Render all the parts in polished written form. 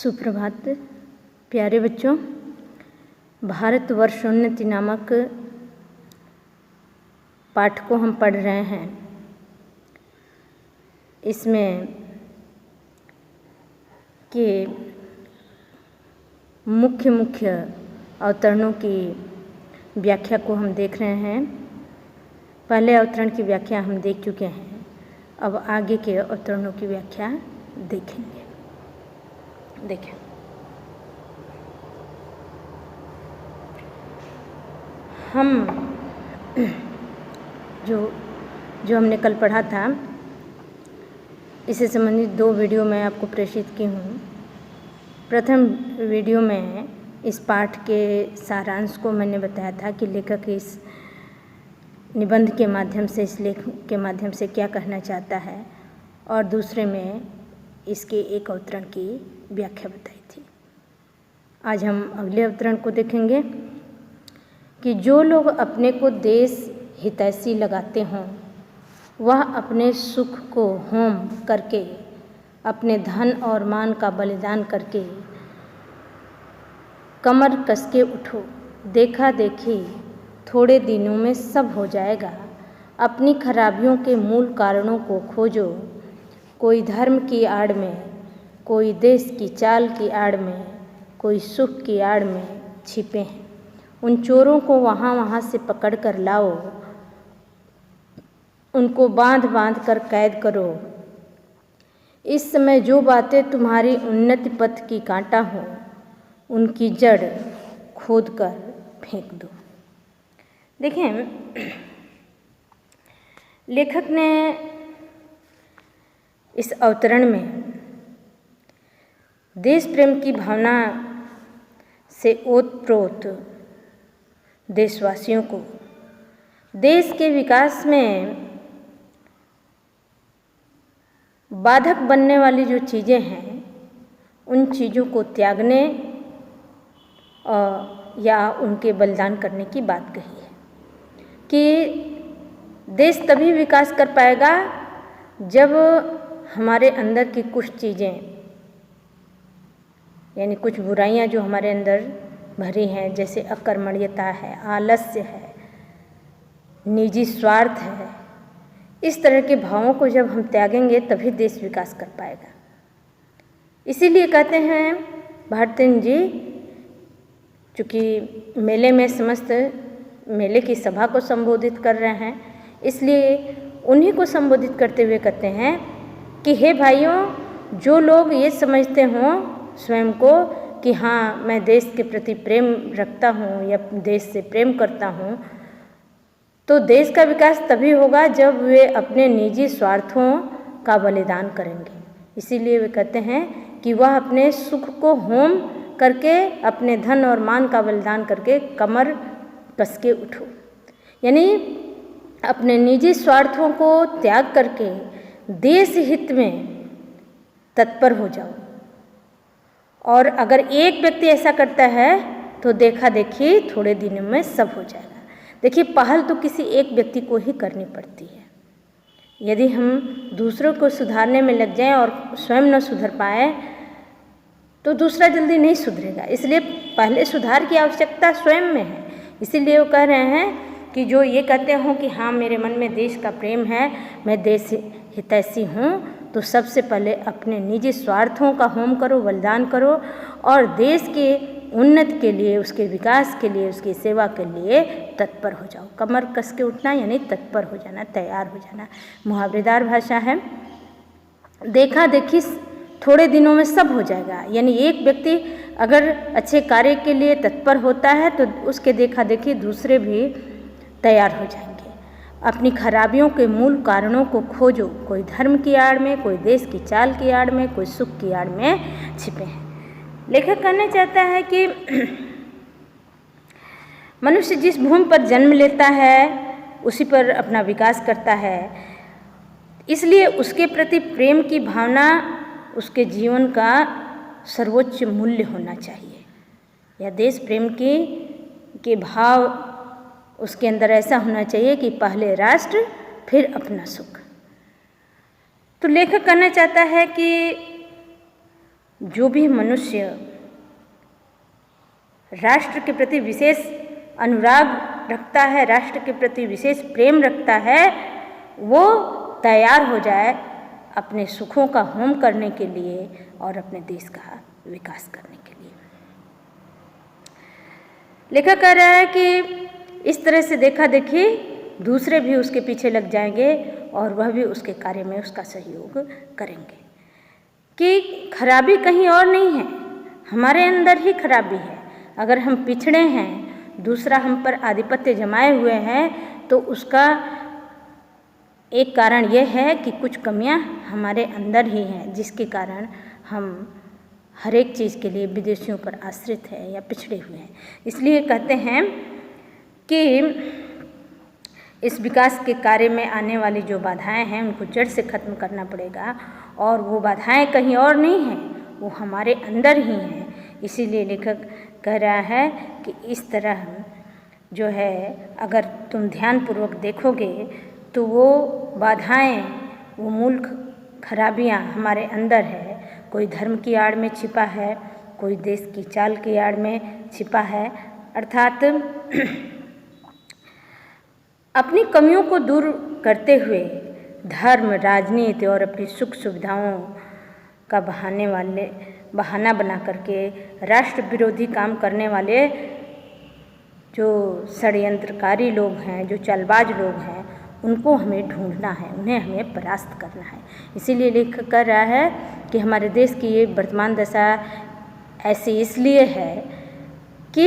सुप्रभात प्यारे बच्चों। भारतवर्षोन्नति नामक पाठ को हम पढ़ रहे हैं। इसमें के मुख्य अवतरणों की व्याख्या को हम देख रहे हैं। पहले अवतरण की व्याख्या हम देख चुके हैं, अब आगे के अवतरणों की व्याख्या देखेंगे। देखें, हम जो हमने कल पढ़ा था, इससे संबंधित 2 वीडियो मैं आपको प्रेषित की हूँ। प्रथम वीडियो में इस पाठ के सारांश को मैंने बताया था कि लेखक इस निबंध के माध्यम से, इस लेख के माध्यम से क्या कहना चाहता है, और दूसरे में इसके एक अवतरण की व्याख्या बताई थी। आज हम अगले अवतरण को देखेंगे कि जो लोग अपने को देश हितैषी लगाते हों, वह अपने सुख को होम करके, अपने धन और मान का बलिदान करके कमर कस के उठो। देखा देखी थोड़े दिनों में सब हो जाएगा। अपनी खराबियों के मूल कारणों को खोजो। कोई धर्म की आड़ में, कोई देश की चाल की आड़ में, कोई सुख की आड़ में छिपे हैं। उन चोरों को वहाँ से पकड़ कर लाओ, उनको बांध कर कैद करो। इस समय जो बातें तुम्हारी उन्नति पथ की कांटा हो, उनकी जड़ खोद कर फेंक दो। देखें, लेखक ने इस अवतरण में देश प्रेम की भावना से ओतप्रोत देशवासियों को देश के विकास में बाधक बनने वाली जो चीज़ें हैं, उन चीज़ों को त्यागने या उनके बलिदान करने की बात कही है कि देश तभी विकास कर पाएगा जब हमारे अंदर की कुछ चीज़ें, यानी कुछ बुराइयां जो हमारे अंदर भरी हैं, जैसे अकर्मण्यता है, आलस्य है, निजी स्वार्थ है, इस तरह के भावों को जब हम त्यागेंगे तभी देश विकास कर पाएगा। इसीलिए कहते हैं भारतेंद्र जी, चूँकि मेले में समस्त मेले की सभा को संबोधित कर रहे हैं, इसलिए उन्हीं को संबोधित करते हुए कहते हैं कि हे भाइयों, जो लोग ये समझते हों स्वयं को कि हाँ, मैं देश के प्रति प्रेम रखता हूँ या देश से प्रेम करता हूँ, तो देश का विकास तभी होगा जब वे अपने निजी स्वार्थों का बलिदान करेंगे। इसीलिए वे कहते हैं कि वह अपने सुख को होम करके, अपने धन और मान का बलिदान करके कमर कस के उठो, यानी अपने निजी स्वार्थों को त्याग करके देश हित में तत्पर हो जाओ। और अगर एक व्यक्ति ऐसा करता है तो देखा देखी थोड़े दिनों में सब हो जाएगा। देखिए, पहल तो किसी एक व्यक्ति को ही करनी पड़ती है। यदि हम दूसरों को सुधारने में लग जाएं और स्वयं न सुधर पाए तो दूसरा जल्दी नहीं सुधरेगा। इसलिए पहले सुधार की आवश्यकता स्वयं में है। इसीलिए वो कह रहे हैं कि जो ये कहते हों कि हाँ, मेरे मन में देश का प्रेम है, मैं देश हितैषी हूँ, तो सबसे पहले अपने निजी स्वार्थों का होम करो, बलिदान करो और देश के उन्नति के लिए, उसके विकास के लिए, उसकी सेवा के लिए तत्पर हो जाओ। कमर कस के उठना यानी तत्पर हो जाना, तैयार हो जाना। मुहावरेदार भाषा है। देखा देखी थोड़े दिनों में सब हो जाएगा, यानी एक व्यक्ति अगर अच्छे कार्य के लिए तत्पर होता है तो उसके देखा देखी दूसरे भी तैयार हो जाएंगे। अपनी खराबियों के मूल कारणों को खोजो। कोई धर्म की आड़ में, कोई देश की चाल की आड़ में, कोई सुख की आड़ में छिपे हैं। लेखक कहना चाहता है कि मनुष्य जिस भूमि पर जन्म लेता है उसी पर अपना विकास करता है, इसलिए उसके प्रति प्रेम की भावना उसके जीवन का सर्वोच्च मूल्य होना चाहिए। या देश प्रेम के भाव उसके अंदर ऐसा होना चाहिए कि पहले राष्ट्र फिर अपना सुख। तो लेखक कहना चाहता है कि जो भी मनुष्य राष्ट्र के प्रति विशेष अनुराग रखता है, राष्ट्र के प्रति विशेष प्रेम रखता है, वो तैयार हो जाए अपने सुखों का होम करने के लिए और अपने देश का विकास करने के लिए। लेखक कह रहा है कि इस तरह से देखा देखी दूसरे भी उसके पीछे लग जाएंगे और वह भी उसके कार्य में उसका सहयोग करेंगे। कि खराबी कहीं और नहीं है, हमारे अंदर ही खराबी है। अगर हम पिछड़े हैं, दूसरा हम पर आधिपत्य जमाए हुए हैं, तो उसका एक कारण यह है कि कुछ कमियां हमारे अंदर ही हैं, जिसके कारण हम हर एक चीज़ के लिए विदेशियों पर आश्रित है या पिछड़े हुए हैं। इसलिए कहते हैं कि इस विकास के कार्य में आने वाली जो बाधाएं हैं उनको जड़ से खत्म करना पड़ेगा, और वो बाधाएं कहीं और नहीं हैं, वो हमारे अंदर ही हैं। इसीलिए लेखक कह रहा है कि इस तरह जो है अगर तुम ध्यानपूर्वक देखोगे तो वो बाधाएं, वो मूल खराबियां हमारे अंदर है। कोई धर्म की आड़ में छिपा है, कोई देश की चाल की आड़ में छिपा है, अर्थात अपनी कमियों को दूर करते हुए धर्म, राजनीति और अपनी सुख सुविधाओं का बहाना बना करके राष्ट्र विरोधी काम करने वाले जो षड्यंत्रकारी लोग हैं, जो चालबाज लोग हैं, उनको हमें ढूंढना है, उन्हें हमें परास्त करना है। इसीलिए लेखक कह रहा है कि हमारे देश की ये वर्तमान दशा ऐसी इसलिए है कि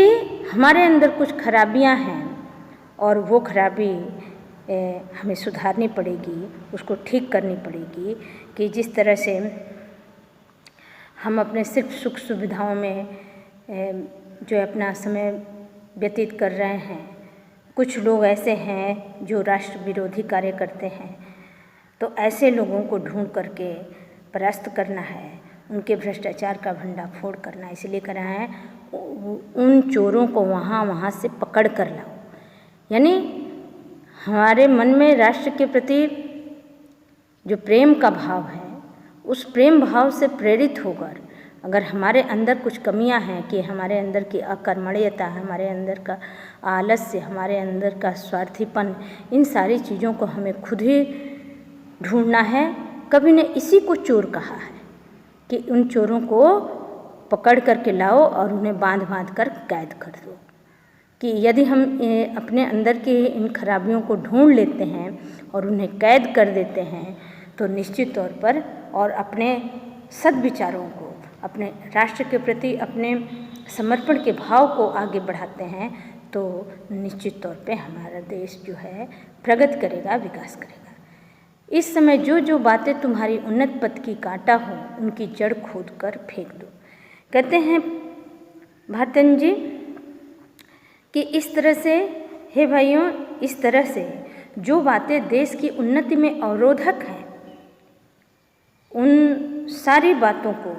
हमारे अंदर कुछ खराबियां हैं और वो खराबी हमें सुधारनी पड़ेगी, उसको ठीक करनी पड़ेगी। कि जिस तरह से हम अपने सिर्फ सुख सुविधाओं में जो अपना समय व्यतीत कर रहे हैं, कुछ लोग ऐसे हैं जो राष्ट्र विरोधी कार्य करते हैं, तो ऐसे लोगों को ढूंढ करके परास्त करना है, उनके भ्रष्टाचार का भंडाफोड़ करना। इसलिए कर रहा है उन चोरों को वहाँ से पकड़ कर लाओ। यानी हमारे मन में राष्ट्र के प्रति जो प्रेम का भाव है, उस प्रेम भाव से प्रेरित होकर अगर हमारे अंदर कुछ कमियां हैं, कि हमारे अंदर की अकर्मण्यता, हमारे अंदर का आलस्य, हमारे अंदर का स्वार्थीपन, इन सारी चीज़ों को हमें खुद ही ढूंढना है। कवि ने इसी को चोर कहा है कि उन चोरों को पकड़ करके लाओ और उन्हें बांध कर कैद कर दो। कि यदि हम अपने अंदर की इन खराबियों को ढूंढ लेते हैं और उन्हें कैद कर देते हैं, तो निश्चित तौर पर और अपने सद्विचारों को, अपने राष्ट्र के प्रति अपने समर्पण के भाव को आगे बढ़ाते हैं, तो निश्चित तौर पे हमारा देश जो है प्रगति करेगा, विकास करेगा। इस समय जो जो बातें तुम्हारी उन्नत पथ की कांटा हो, उनकी जड़ खोद कर फेंक दो। कहते हैं भारतन जी कि इस तरह से, हे भाइयों, इस तरह से जो बातें देश की उन्नति में अवरोधक हैं, उन सारी बातों को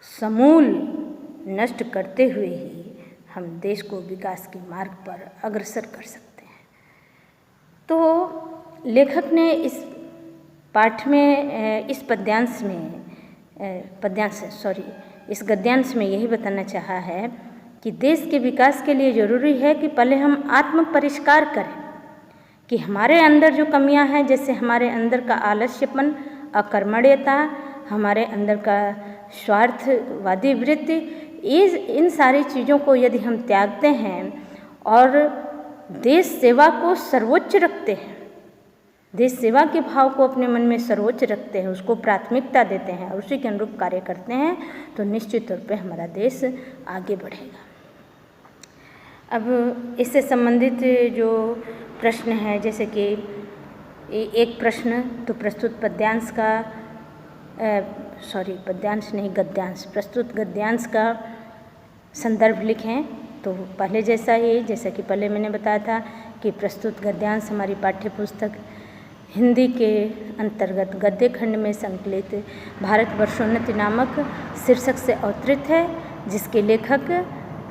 समूल नष्ट करते हुए ही हम देश को विकास के मार्ग पर अग्रसर कर सकते हैं। तो लेखक ने इस पाठ में, इस इस गद्यांश में यही बताना चाहा है कि देश के विकास के लिए ज़रूरी है कि पहले हम आत्म परिष्कार करें, कि हमारे अंदर जो कमियां हैं, जैसे हमारे अंदर का आलस्यपन, अकर्मण्यता, हमारे अंदर का स्वार्थवादी वृत्ति, इन सारी चीज़ों को यदि हम त्यागते हैं और देश सेवा को सर्वोच्च रखते हैं, देश सेवा के भाव को अपने मन में सर्वोच्च रखते हैं, उसको प्राथमिकता देते हैं और उसी के अनुरूप कार्य करते हैं, तो निश्चित तौर पे हमारा देश आगे बढ़ेगा। अब इससे संबंधित जो प्रश्न है, जैसे कि एक प्रश्न तो प्रस्तुत पद्यांश का, प्रस्तुत गद्यांश का संदर्भ लिखें। तो पहले जैसा ही, जैसा कि पहले मैंने बताया था कि प्रस्तुत गद्यांश हमारी पाठ्य पुस्तक हिंदी के अंतर्गत गद्य खंड में संकलित भारतवर्षोन्नति नामक शीर्षक से अवतरित है, जिसके लेखक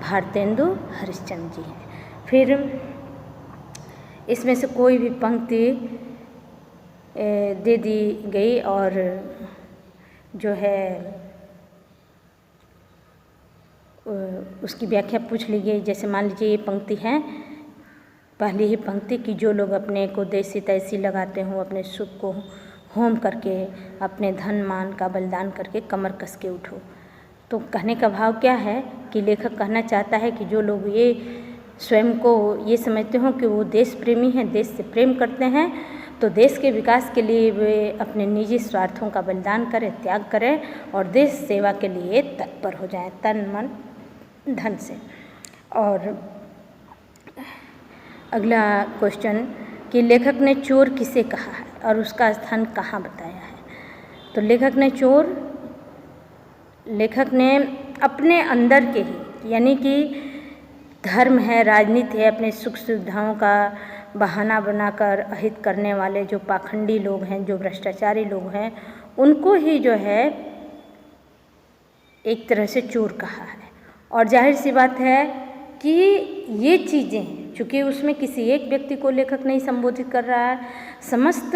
भारतेंदु हरिश्चंद्र जी हैं। फिर इसमें से कोई भी पंक्ति दे दी गई और जो है उसकी व्याख्या पूछ ली गई। जैसे मान लीजिए ये पंक्ति है, पहली ही पंक्ति कि जो लोग अपने को देसी तैसी लगाते हों, अपने सुख को होम करके, अपने धन मान का बलिदान करके कमर कस के उठो। तो कहने का भाव क्या है कि लेखक कहना चाहता है कि जो लोग ये स्वयं को ये समझते हों कि वो देश प्रेमी हैं, देश से प्रेम करते हैं, तो देश के विकास के लिए वे अपने निजी स्वार्थों का बलिदान करें, त्याग करें और देश सेवा के लिए तत्पर हो जाएं, तन मन धन से। और अगला क्वेश्चन कि लेखक ने चोर किसे कहा है और उसका स्थान कहाँ बताया है। तो लेखक ने अपने अंदर के ही, यानी कि धर्म है, राजनीति है, अपने सुख सुविधाओं का बहाना बनाकर अहित करने वाले जो पाखंडी लोग हैं, जो भ्रष्टाचारी लोग हैं, उनको ही जो है एक तरह से चोर कहा है। और जाहिर सी बात है कि ये चीज़ें, चूँकि उसमें किसी एक व्यक्ति को लेखक नहीं संबोधित कर रहा है, समस्त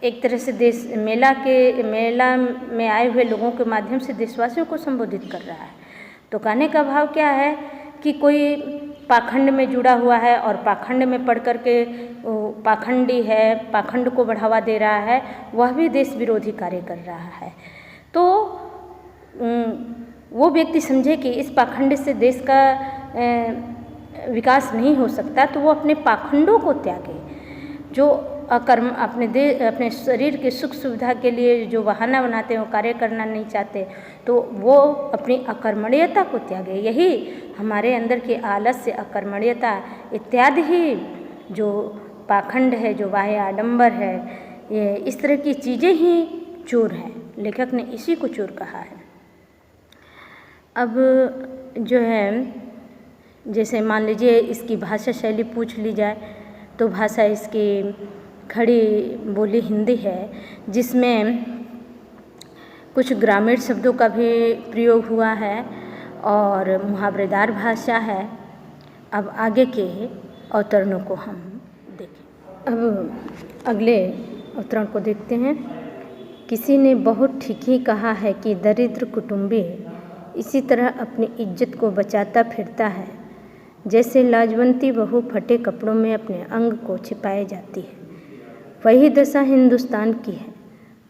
एक तरह से मेला में आए हुए लोगों के माध्यम से देशवासियों को संबोधित कर रहा है। तो कहने का भाव क्या है कि कोई पाखंड में जुड़ा हुआ है और पाखंड में पढ़ कर के पाखंडी है, पाखंड को बढ़ावा दे रहा है, वह भी देश विरोधी कार्य कर रहा है। तो वो व्यक्ति समझे कि इस पाखंड से देश का विकास नहीं हो सकता, तो वो अपने पाखंडों को त्यागे। जो अपने शरीर के सुख सुविधा के लिए जो बहाना बनाते हैं, वो कार्य करना नहीं चाहते, तो वो अपनी अकर्मण्यता को त्यागे। यही हमारे अंदर के आलस्य, अकर्मण्यता इत्यादि ही जो पाखंड है, जो बाह्य आडंबर है, ये इस तरह की चीज़ें ही चोर हैं। लेखक ने इसी को चोर कहा है। अब जो है, जैसे मान लीजिए इसकी भाषा शैली पूछ ली जाए, तो भाषा इसकी खड़ी बोली हिंदी है, जिसमें कुछ ग्रामीण शब्दों का भी प्रयोग हुआ है और मुहावरेदार भाषा है। अब आगे के अवतरणों को हम देखें। अब अगले अवतरण को देखते हैं। किसी ने बहुत ठीक ही कहा है कि दरिद्र कुटुंबी इसी तरह अपनी इज्जत को बचाता फिरता है जैसे लाजवंती बहू फटे कपड़ों में अपने अंग को छिपाए जाती है। वही दशा हिंदुस्तान की है।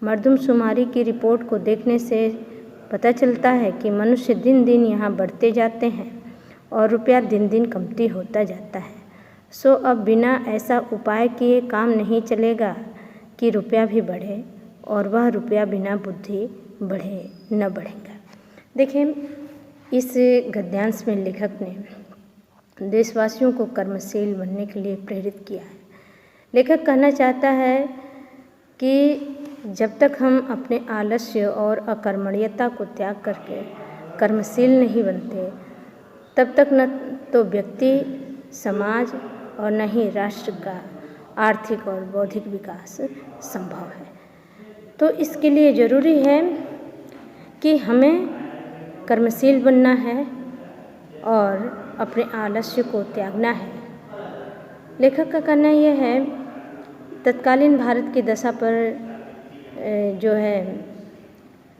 मर्दमशुमारी की रिपोर्ट को देखने से पता चलता है कि मनुष्य दिन दिन यहाँ बढ़ते जाते हैं और रुपया दिन दिन कमती होता जाता है। सो अब बिना ऐसा उपाय किए काम नहीं चलेगा कि रुपया भी बढ़े और वह रुपया बिना बुद्धि बढ़े न बढ़ेगा। देखिए, इस गद्यांश में लेखक ने देशवासियों को कर्मशील बनने के लिए प्रेरित किया है। लेखक कहना चाहता है कि जब तक हम अपने आलस्य और अकर्मण्यता को त्याग करके कर्मशील नहीं बनते, तब तक न तो व्यक्ति, समाज और न ही राष्ट्र का आर्थिक और बौद्धिक विकास संभव है। तो इसके लिए ज़रूरी है कि हमें कर्मशील बनना है और अपने आलस्य को त्यागना है। लेखक का कहना यह है, तत्कालीन भारत की दशा पर जो है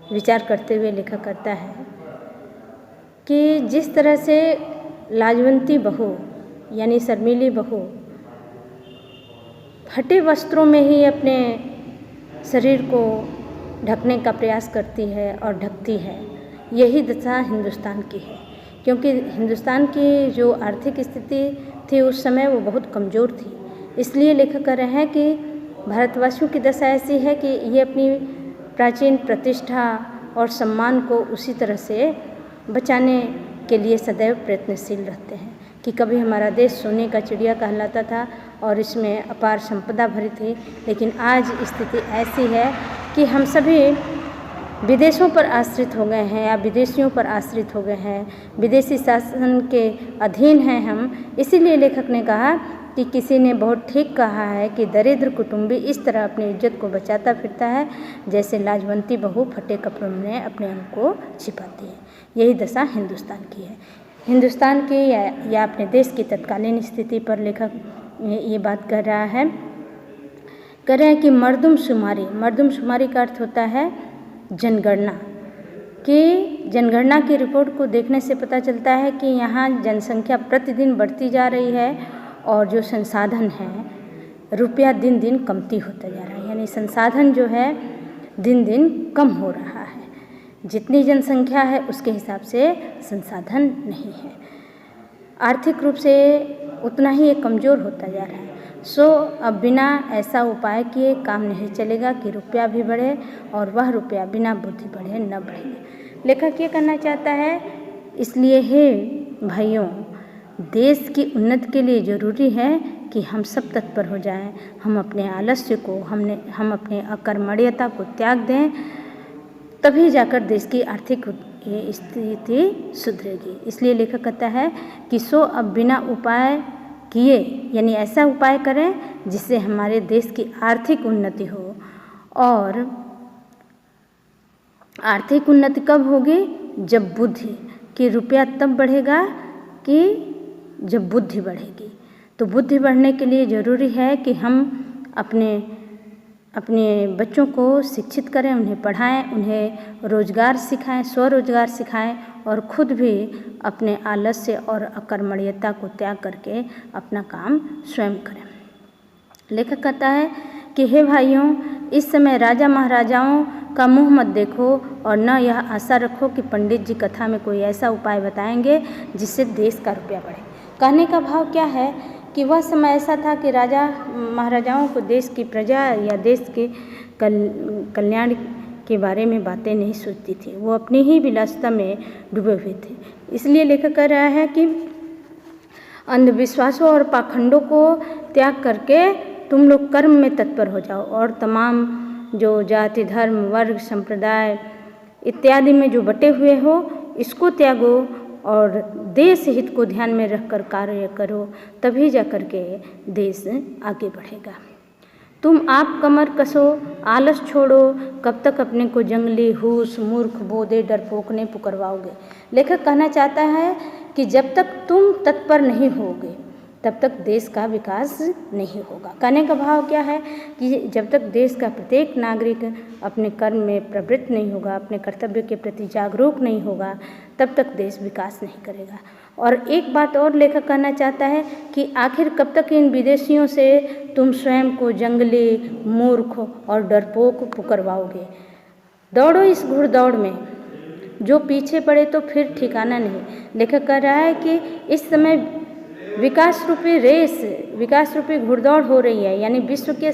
विचार करते हुए लेखक करता है कि जिस तरह से लाजवंती बहू यानी शर्मीली बहू फटे वस्त्रों में ही अपने शरीर को ढकने का प्रयास करती है और ढकती है, यही दशा हिंदुस्तान की है। क्योंकि हिंदुस्तान की जो आर्थिक स्थिति थी उस समय वो बहुत कमज़ोर थी। इसलिए लेखक कह रहे हैं कि भारतवासियों की दशा ऐसी है कि ये अपनी प्राचीन प्रतिष्ठा और सम्मान को उसी तरह से बचाने के लिए सदैव प्रयत्नशील रहते हैं कि कभी हमारा देश सोने का चिड़िया कहलाता था और इसमें अपार संपदा भरी थी, लेकिन आज स्थिति ऐसी है कि हम सभी विदेशों पर आश्रित हो गए हैं या विदेशियों पर आश्रित हो गए हैं, विदेशी शासन के अधीन हैं हम। इसीलिए लेखक ने कहा कि किसी ने बहुत ठीक कहा है कि दरिद्र कुटुंबी इस तरह अपनी इज्जत को बचाता फिरता है जैसे लाजवंती बहू फटे कपड़ों में अपने अंग को छिपाती है। यही दशा हिंदुस्तान की है। हिंदुस्तान की या अपने देश की तत्कालीन स्थिति पर लेखक ये बात कर रहा है। कह रहे हैं कि मर्दमशुमारी का अर्थ होता है जनगणना। कि जनगणना की रिपोर्ट को देखने से पता चलता है कि यहाँ जनसंख्या प्रतिदिन बढ़ती जा रही है और जो संसाधन है रुपया दिन दिन कमती होता जा रहा है, यानी संसाधन जो है दिन दिन कम हो रहा है। जितनी जनसंख्या है उसके हिसाब से संसाधन नहीं है, आर्थिक रूप से उतना ही ये कमज़ोर होता जा रहा है। अब बिना ऐसा उपाय किए काम नहीं चलेगा कि रुपया भी बढ़े और वह रुपया बिना बुद्धि बढ़े न बढ़े। लेखक ये करना चाहता है, इसलिए हे भाइयों, देश की उन्नति के लिए ज़रूरी है कि हम सब तत्पर हो जाएं, हम अपने आलस्य को हम अपने अकर्मण्यता को त्याग दें, तभी जाकर देश की आर्थिक स्थिति सुधरेगी। इसलिए लेखक कहता है कि अब बिना उपाय किए, यानी ऐसा उपाय करें जिससे हमारे देश की आर्थिक उन्नति हो। और आर्थिक उन्नति कब होगी? जब बुद्धि, कि रुपया तब बढ़ेगा कि जब बुद्धि बढ़ेगी। तो बुद्धि बढ़ने के लिए ज़रूरी है कि हम अपने बच्चों को शिक्षित करें, उन्हें पढ़ाएं, उन्हें रोजगार सिखाएं, स्वरोजगार सिखाएं और खुद भी अपने आलस्य और अकर्मण्यता को त्याग करके अपना काम स्वयं करें। लेखक कहता है कि हे भाइयों, इस समय राजा महाराजाओं का मुंह मत देखो और न यह आशा रखो कि पंडित जी कथा में कोई ऐसा उपाय बताएंगे जिससे देश का रुपया बढ़े। कहने का भाव क्या है कि वह समय ऐसा था कि राजा महाराजाओं को देश की प्रजा या देश के कल्याण के बारे में बातें नहीं सोचती थी, वो अपनी ही विलासिता में डूबे हुए थे। इसलिए लेखक कह रहा है कि अंधविश्वासों और पाखंडों को त्याग करके तुम लोग कर्म में तत्पर हो जाओ और तमाम जो जाति, धर्म, वर्ग, संप्रदाय इत्यादि में जो बटे हुए हो इसको त्यागो और देश हित को ध्यान में रखकर कार्य करो, तभी जा कर के देश आगे बढ़ेगा। तुम आप कमर कसो, आलस छोड़ो, कब तक अपने को जंगली, हुस, मूर्ख, बोधे, डरपोक ने पुकारवाओगे। लेखक कहना चाहता है कि जब तक तुम तत्पर नहीं होगे तब तक देश का विकास नहीं होगा। कहने का भाव क्या है कि जब तक देश का प्रत्येक नागरिक अपने कर्म में प्रवृत्त नहीं होगा, अपने कर्तव्य के प्रति जागरूक नहीं होगा, तब तक देश विकास नहीं करेगा। और एक बात और लेखक कहना चाहता है कि आखिर कब तक इन विदेशियों से तुम स्वयं को जंगली, मूर्ख और डरपोक पुकारवाओगे। दौड़ो इस घुड़दौड़ में, जो पीछे पड़े तो फिर ठिकाना नहीं। लेखक कह रहा है कि इस समय विकास रूपी घुड़दौड़ हो रही है, यानी विश्व के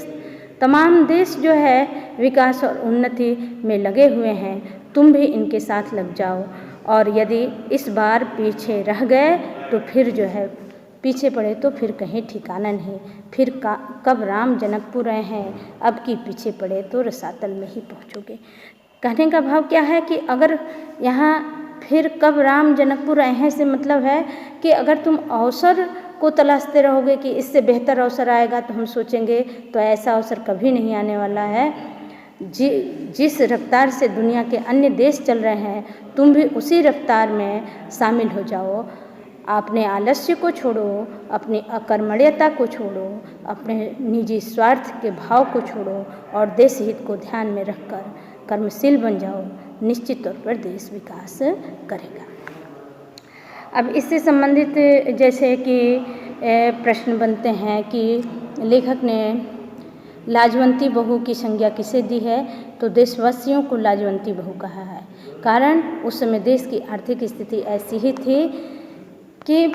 तमाम देश जो है विकास और उन्नति में लगे हुए हैं, तुम भी इनके साथ लग जाओ। और यदि इस बार पीछे रह गए तो फिर जो है पीछे पड़े तो फिर कहीं ठिकाना नहीं, फिर कब राम जनकपुर आए हैं, अब की पीछे पड़े तो रसातल में ही पहुँचोगे। कहने का भाव क्या है कि अगर यहाँ फिर कब राम जनकपुर आए हैं से मतलब है कि अगर तुम अवसर को तलाशते रहोगे कि इससे बेहतर अवसर आएगा तो हम सोचेंगे, तो ऐसा अवसर कभी नहीं आने वाला है। जिस रफ्तार से दुनिया के अन्य देश चल रहे हैं, तुम भी उसी रफ्तार में शामिल हो जाओ। अपने आलस्य को छोड़ो, अपनी अकर्मण्यता को छोड़ो, अपने निजी स्वार्थ के भाव को छोड़ो और देश हित को ध्यान में रखकर कर्मशील बन जाओ। निश्चित तौर पर देश विकास करेगा। अब इससे संबंधित जैसे कि प्रश्न बनते हैं कि लेखक ने लाजवंती बहू की संज्ञा किसे दी है, तो देशवासियों को लाजवंती बहू कहा है। कारण उस समय देश की आर्थिक स्थिति ऐसी ही थी कि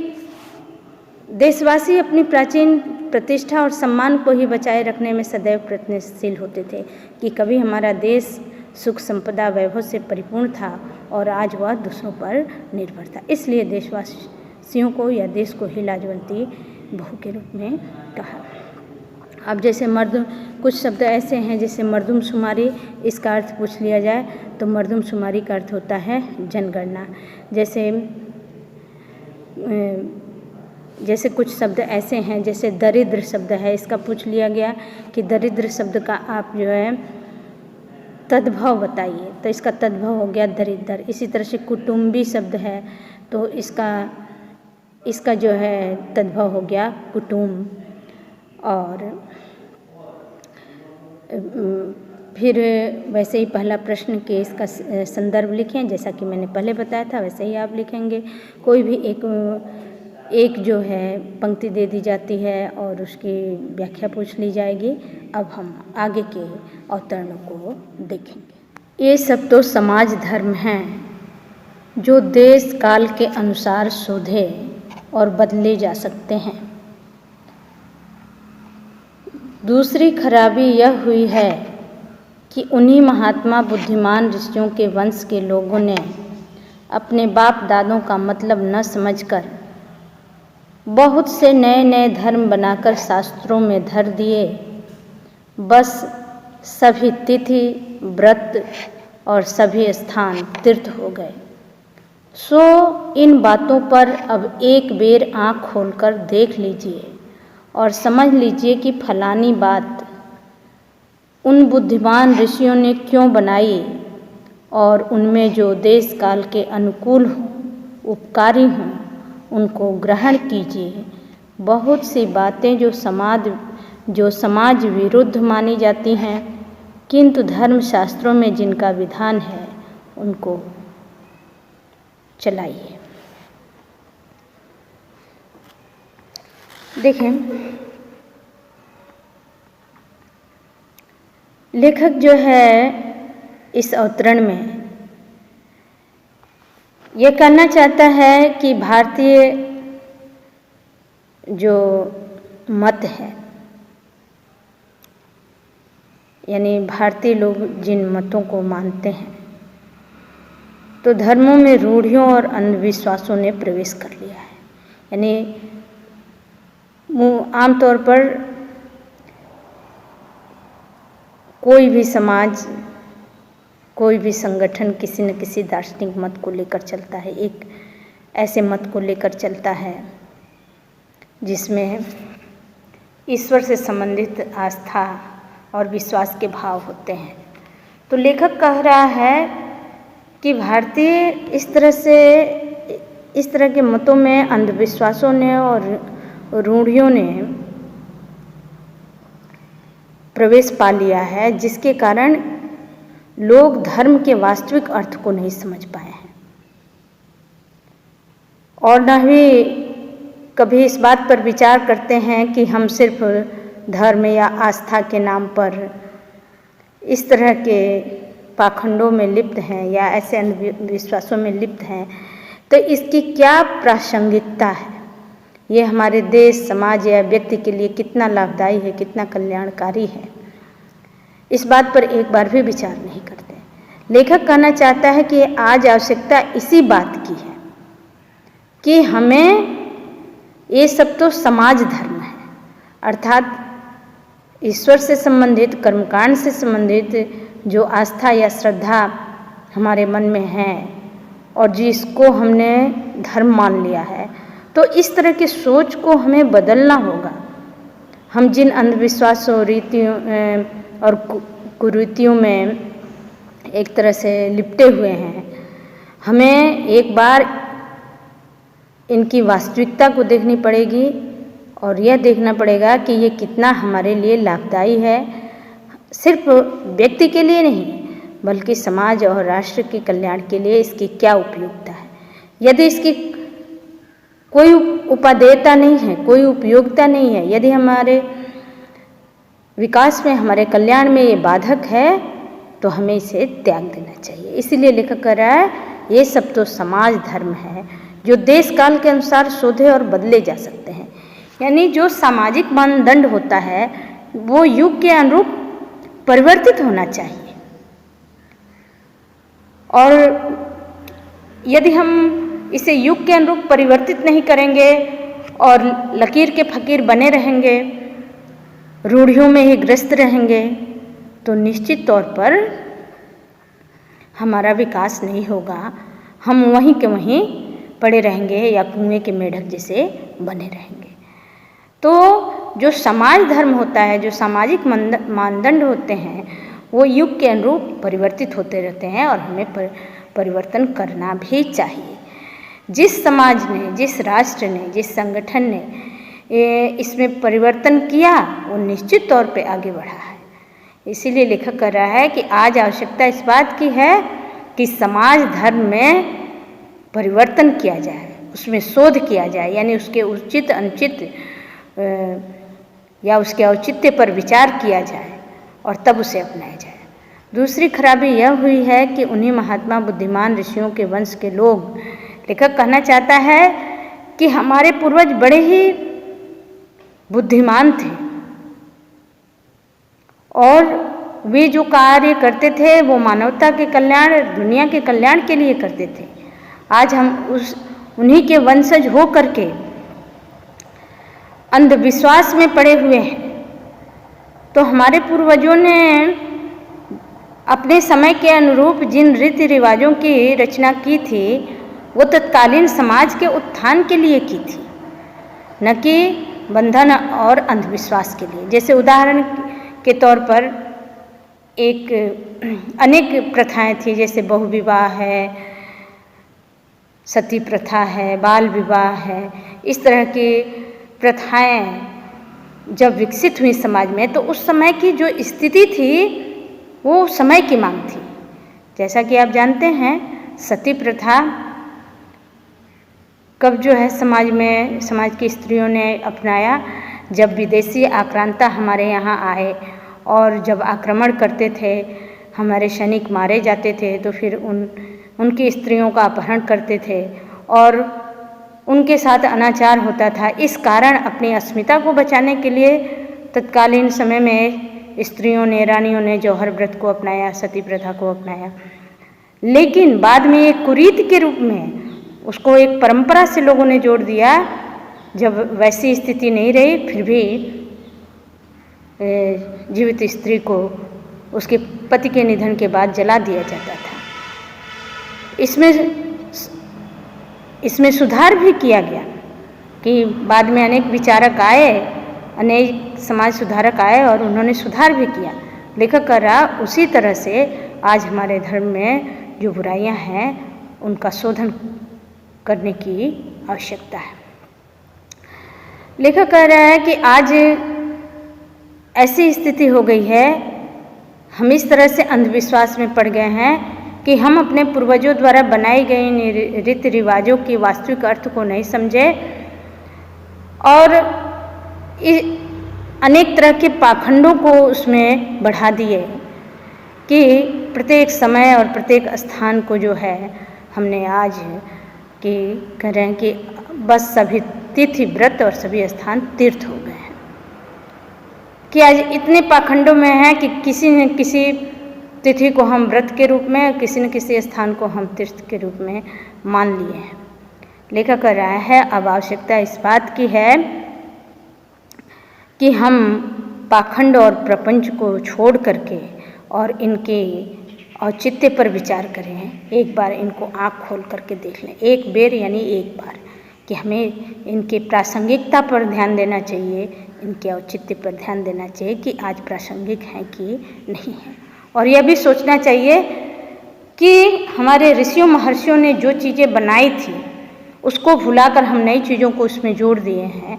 देशवासी अपनी प्राचीन प्रतिष्ठा और सम्मान को ही बचाए रखने में सदैव प्रयत्नशील होते थे कि कभी हमारा देश सुख, संपदा, वैभव से परिपूर्ण था और आज वह दूसरों पर निर्भर था। इसलिए देशवासियों को या देश को ही लाजवंती बहू के रूप में कहा। अब जैसे कुछ शब्द ऐसे हैं जैसे मर्दमशुमारी, इसका अर्थ पूछ लिया जाए तो मर्दमशुमारी का अर्थ होता है जनगणना। जैसे कुछ शब्द ऐसे हैं जैसे दरिद्र शब्द है, इसका पूछ लिया गया कि दरिद्र शब्द का आप जो है तद्भव बताइए, तो इसका तद्भव हो गया दरिद्र। इसी तरह से कुटुंबी शब्द है तो इसका जो है तद्भव हो गया कुटुंब। और फिर वैसे ही पहला प्रश्न के इसका संदर्भ लिखें, जैसा कि मैंने पहले बताया था वैसे ही आप लिखेंगे। कोई भी एक जो है पंक्ति दे दी जाती है और उसकी व्याख्या पूछ ली जाएगी। अब हम आगे के अवतरणों को देखेंगे। ये सब तो समाज धर्म हैं जो देश काल के अनुसार शोधे और बदले जा सकते हैं। दूसरी खराबी यह हुई है कि उन्हीं महात्मा बुद्धिमान ऋषियों के वंश के लोगों ने अपने बाप दादों का मतलब न समझकर बहुत से नए नए धर्म बनाकर शास्त्रों में धर दिए। बस सभी तिथि व्रत और सभी स्थान तीर्थ हो गए। सो इन बातों पर अब एक बेर आँख खोलकर देख लीजिए और समझ लीजिए कि फलानी बात उन बुद्धिमान ऋषियों ने क्यों बनाई और उनमें जो देश काल के अनुकूल हों, उपकारी हों, उनको ग्रहण कीजिए। बहुत सी बातें जो समाज विरुद्ध मानी जाती हैं, किंतु धर्मशास्त्रों में जिनका विधान है उनको चलाइए। देखें, लेखक जो है इस अवतरण में ये कहना चाहता है कि भारतीय जो मत है, यानी भारतीय लोग जिन मतों को मानते हैं, तो धर्मों में रूढ़ियों और अंधविश्वासों ने प्रवेश कर लिया है। यानी आमतौर पर कोई भी समाज, कोई भी संगठन किसी न किसी दार्शनिक मत को लेकर चलता है। एक ऐसे मत को लेकर चलता है जिसमें ईश्वर से संबंधित आस्था और विश्वास के भाव होते हैं। तो लेखक कह रहा है कि भारतीय इस तरह के मतों में अंधविश्वासों ने और रूढ़ियों ने प्रवेश पा लिया है, जिसके कारण लोग धर्म के वास्तविक अर्थ को नहीं समझ पाए हैं और न ही कभी इस बात पर विचार करते हैं कि हम सिर्फ धर्म या आस्था के नाम पर इस तरह के पाखंडों में लिप्त हैं या ऐसे अंधविश्वासों में लिप्त हैं, तो इसकी क्या प्रासंगिकता है, ये हमारे देश, समाज या व्यक्ति के लिए कितना लाभदायी है, कितना कल्याणकारी है, इस बात पर एक बार भी विचार नहीं करते। लेखक कहना चाहता है कि आज आवश्यकता इसी बात की है कि हमें ये सब तो समाज धर्म है, अर्थात ईश्वर से संबंधित, कर्मकांड से संबंधित जो आस्था या श्रद्धा हमारे मन में है और जिसको हमने धर्म मान लिया है, तो इस तरह की सोच को हमें बदलना होगा। हम जिन अंधविश्वासों, रीतियों और कुरीतियों में एक तरह से लिपटे हुए हैं, हमें एक बार इनकी वास्तविकता को देखनी पड़ेगी और यह देखना पड़ेगा कि ये कितना हमारे लिए लाभदायी है, सिर्फ व्यक्ति के लिए नहीं बल्कि समाज और राष्ट्र के कल्याण के लिए इसकी क्या उपयोगिता है। यदि इसकी कोई उपादेयता नहीं है, कोई उपयोगिता नहीं है, यदि हमारे विकास में, हमारे कल्याण में ये बाधक है, तो हमें इसे त्याग देना चाहिए। इसीलिए लेखक कह रहा है ये सब तो समाज धर्म है जो देश काल के अनुसार शोधे और बदले जा सकते हैं। यानी जो सामाजिक मानदंड होता है वो युग के अनुरूप परिवर्तित होना चाहिए, और यदि हम इसे युग के अनुरूप परिवर्तित नहीं करेंगे और लकीर के फकीर बने रहेंगे, रूढ़ियों में ही ग्रस्त रहेंगे, तो निश्चित तौर पर हमारा विकास नहीं होगा। हम वहीं के वहीं पड़े रहेंगे या कुएं के मेढक जैसे बने रहेंगे। तो जो समाज धर्म होता है, जो सामाजिक मानदंड होते हैं, वो युग के अनुरूप परिवर्तित होते रहते हैं और हमें परिवर्तन करना भी चाहिए। जिस समाज ने, जिस राष्ट्र ने, जिस संगठन ने इसमें परिवर्तन किया वो निश्चित तौर पे आगे बढ़ा है। इसीलिए लेखक कर रहा है कि आज आवश्यकता इस बात की है कि समाज धर्म में परिवर्तन किया जाए, उसमें शोध किया जाए, यानी उसके उचित अनुचित या उसके औचित्य पर विचार किया जाए और तब उसे अपनाया जाए। दूसरी खराबी यह हुई है कि उन्हीं महात्मा बुद्धिमान ऋषियों के वंश के लोग, लेखक कहना चाहता है कि हमारे पूर्वज बड़े ही बुद्धिमान थे और वे जो कार्य करते थे वो मानवता के कल्याण, दुनिया के कल्याण के लिए करते थे। आज हम उन्हीं के वंशज हो करके अंधविश्वास में पड़े हुए हैं। तो हमारे पूर्वजों ने अपने समय के अनुरूप जिन रीति रिवाजों की रचना की थी वो तत्कालीन समाज के उत्थान के लिए की थी, न कि बंधन और अंधविश्वास के लिए। जैसे उदाहरण के तौर पर अनेक प्रथाएं थी, जैसे बहु विवाह है, सती प्रथा है, बाल विवाह है। इस तरह की प्रथाएं जब विकसित हुई समाज में तो उस समय की जो स्थिति थी वो समय की मांग थी। जैसा कि आप जानते हैं सती प्रथा कब जो है समाज की स्त्रियों ने अपनाया, जब विदेशी आक्रांता हमारे यहाँ आए और जब आक्रमण करते थे, हमारे सैनिक मारे जाते थे तो फिर उनकी स्त्रियों का अपहरण करते थे और उनके साथ अनाचार होता था। इस कारण अपनी अस्मिता को बचाने के लिए तत्कालीन समय में स्त्रियों ने, रानियों ने जौहर व्रत को अपनाया, सती प्रथा को अपनाया। लेकिन बाद में एक कुरीति के रूप में उसको एक परंपरा से लोगों ने जोड़ दिया। जब वैसी स्थिति नहीं रही फिर भी जीवित स्त्री को उसके पति के निधन के बाद जला दिया जाता था। इसमें सुधार भी किया गया कि बाद में अनेक विचारक आए, अनेक समाज सुधारक आए और उन्होंने सुधार भी किया। लेखक कह रहा उसी तरह से आज हमारे धर्म में जो बुराइयां हैं उनका शोधन करने की आवश्यकता है। लेखक कह रहा है कि आज ऐसी स्थिति हो गई है, हम इस तरह से अंधविश्वास में पड़ गए हैं कि हम अपने पूर्वजों द्वारा बनाई गई रीति रिवाजों के वास्तविक अर्थ को नहीं समझे और अनेक तरह के पाखंडों को उसमें बढ़ा दिए कि प्रत्येक समय और प्रत्येक स्थान को जो है हमने आज कि कह रहे हैं कि बस सभी तिथि व्रत और सभी स्थान तीर्थ हो गए हैं, कि आज इतने पाखंडों में है कि किसी न किसी तिथि को हम व्रत के रूप में, किसी न किसी स्थान को हम तीर्थ के रूप में मान लिए हैं। लेखक कह रहा है अब आवश्यकता इस बात की है कि हम पाखंड और प्रपंच को छोड़ करके और इनके औचित्य पर विचार करें। एक बार इनको आँख खोल करके देख लें, एक बेर यानी एक बार, कि हमें इनके प्रासंगिकता पर ध्यान देना चाहिए, इनके औचित्य पर ध्यान देना चाहिए कि आज प्रासंगिक हैं कि नहीं है। और यह भी सोचना चाहिए कि हमारे ऋषियों महर्षियों ने जो चीज़ें बनाई थी उसको भुलाकर हम नई चीज़ों को उसमें जोड़ दिए हैं,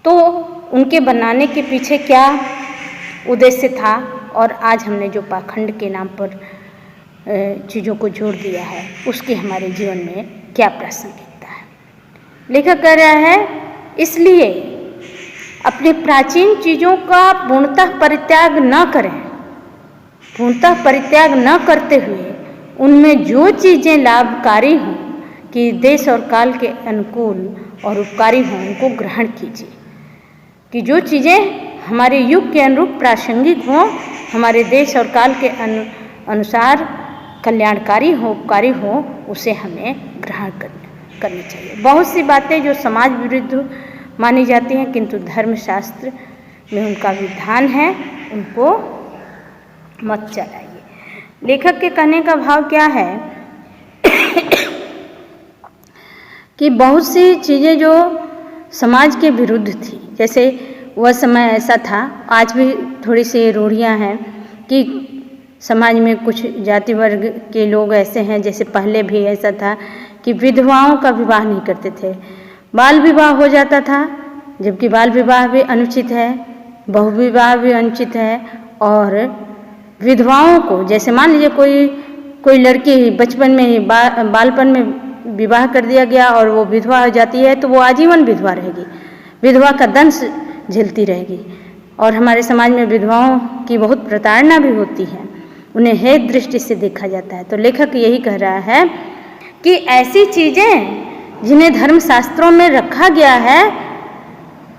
तो उनके बनाने के पीछे क्या उद्देश्य था और आज हमने जो पाखंड के नाम पर चीज़ों को जोड़ दिया है उसकी हमारे जीवन में क्या प्रासंगिकता है। लेखक कह रहा है इसलिए अपने प्राचीन चीज़ों का पूर्णतः परित्याग न करें, पूर्णतः परित्याग न करते हुए उनमें जो चीज़ें लाभकारी हों, कि देश और काल के अनुकूल और उपकारी हों, उनको ग्रहण कीजिए। कि जो चीज़ें हमारे युग के अनुरूप प्रासंगिक हों, हमारे देश और काल के अनुसार कल्याणकारी हो, उपकारी हो, उसे हमें ग्रहण करनी चाहिए। बहुत सी बातें जो समाज विरुद्ध मानी जाती हैं किंतु धर्मशास्त्र में उनका विधान है, उनको मत चलाइए। लेखक के कहने का भाव क्या है कि बहुत सी चीज़ें जो समाज के विरुद्ध थी, जैसे वह समय ऐसा था, आज भी थोड़ी सी रूढ़ियाँ हैं कि समाज में कुछ जाति वर्ग के लोग ऐसे हैं, जैसे पहले भी ऐसा था कि विधवाओं का विवाह नहीं करते थे, बाल विवाह हो जाता था, जबकि बाल विवाह भी अनुचित है, बहु विवाह भी अनुचित है और विधवाओं को, जैसे मान लीजिए कोई लड़की बचपन में ही बालपन में विवाह कर दिया गया और वो विधवा हो जाती है, तो वो आजीवन विधवा रहेगी, विधवा का दंश झेलती रहेगी। और हमारे समाज में विधवाओं की बहुत प्रताड़ना भी होती है, उन्हें हेय दृष्टि से देखा जाता है। तो लेखक यही कह रहा है कि ऐसी चीज़ें जिन्हें धर्म शास्त्रों में रखा गया है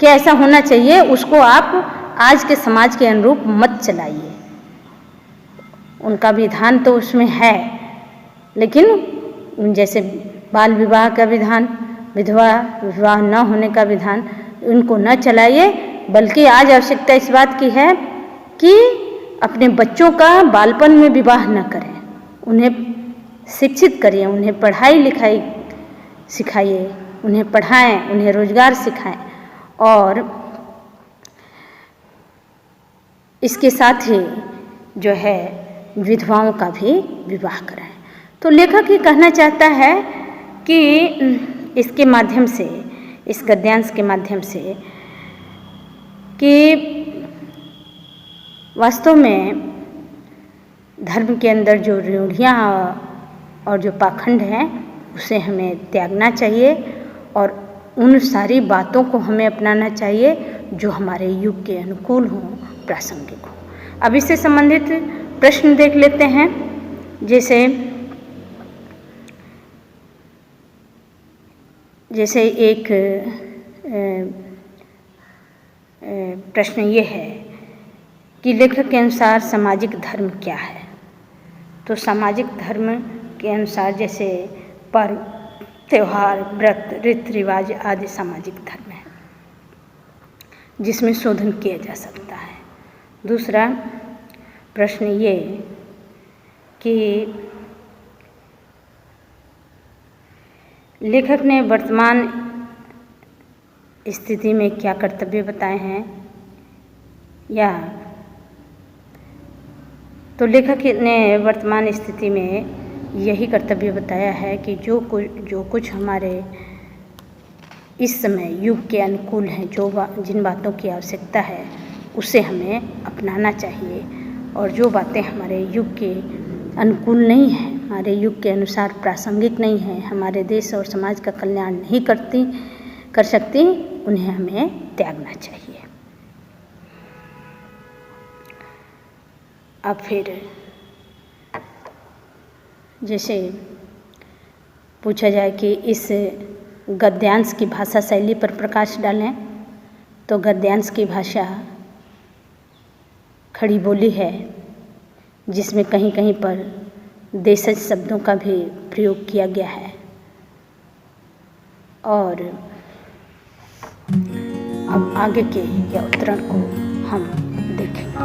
कि ऐसा होना चाहिए, उसको आप आज के समाज के अनुरूप मत चलाइए। उनका विधान तो उसमें है, लेकिन जैसे बाल विवाह का विधान, विधवा विवाह न होने का विधान, उनको न चलाइए, बल्कि आज आवश्यकता इस बात की है कि अपने बच्चों का बालपन में विवाह न करें, उन्हें शिक्षित करिए, उन्हें पढ़ाई लिखाई सिखाइए, उन्हें पढ़ाएं, उन्हें रोजगार सिखाएं और इसके साथ ही जो है विधवाओं का भी विवाह कराएं। तो लेखक ये कहना चाहता है कि इसके माध्यम से, इस गद्यांश के माध्यम से, कि वास्तव में धर्म के अंदर जो रूढ़ियाँ और जो पाखंड हैं उसे हमें त्यागना चाहिए और उन सारी बातों को हमें अपनाना चाहिए जो हमारे युग के अनुकूल हों, प्रासंगिक हों। अब इससे संबंधित प्रश्न देख लेते हैं। जैसे एक प्रश्न ये है कि लेखक के अनुसार सामाजिक धर्म क्या है। तो सामाजिक धर्म के अनुसार जैसे पर्व, त्यौहार, व्रत, रीति रिवाज आदि सामाजिक धर्म है जिसमें शोधन किया जा सकता है। दूसरा प्रश्न ये कि लेखक ने वर्तमान स्थिति में क्या कर्तव्य बताए हैं, या तो लेखक ने वर्तमान स्थिति में यही कर्तव्य बताया है कि जो कुछ हमारे इस समय युग के अनुकूल हैं, जिन बातों की आवश्यकता है उसे हमें अपनाना चाहिए, और जो बातें हमारे युग के अनुकूल नहीं हैं, हमारे युग के अनुसार प्रासंगिक नहीं हैं, हमारे देश और समाज का कल्याण नहीं कर सकती, उन्हें हमें त्यागना चाहिए। अब फिर जैसे पूछा जाए कि इस गद्यांश की भाषा शैली पर प्रकाश डालें, तो गद्यांश की भाषा खड़ी बोली है जिसमें कहीं कहीं पर देशज शब्दों का भी प्रयोग किया गया है। और अब आगे के या उत्तरण को हम देखेंगे।